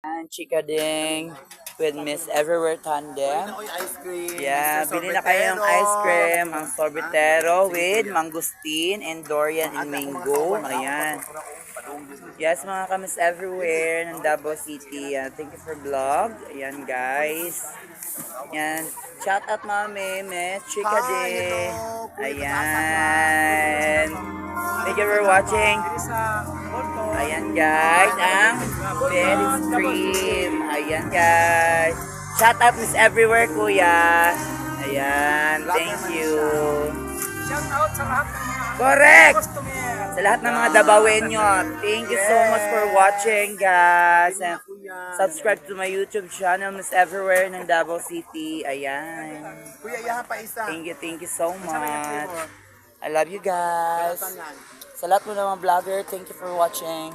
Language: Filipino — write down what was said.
And Chika Ding with Miss Everywhere Tandem. Ako yung ice cream. Yeah, Mr. bili na kayo ng ice cream, ang sorbetero with mangustin and durian and mango. Ayan. Yes, mga kamis everywhere ng Davao City. Thank you for vlog. Ayan, guys. Ayan. Shout out, mami. Miss Chika Ding. Ayan. Thank you for watching. Ayan, guys. Ang berry cream. Ayan, guys. Shout out Miss Everywhere, kuya. Ayan, thank you. Shout out sa lahat ng mga Correct! customer. Sa lahat ng mga Dabawenyo, thank you so much for watching, guys. And subscribe to my YouTube channel, Miss Everywhere ng Davao City. Ayan. Kuya, iyahan pa isa. Thank you so much. I love you guys. Sa lahat mo ng mga vlogger, thank you for watching.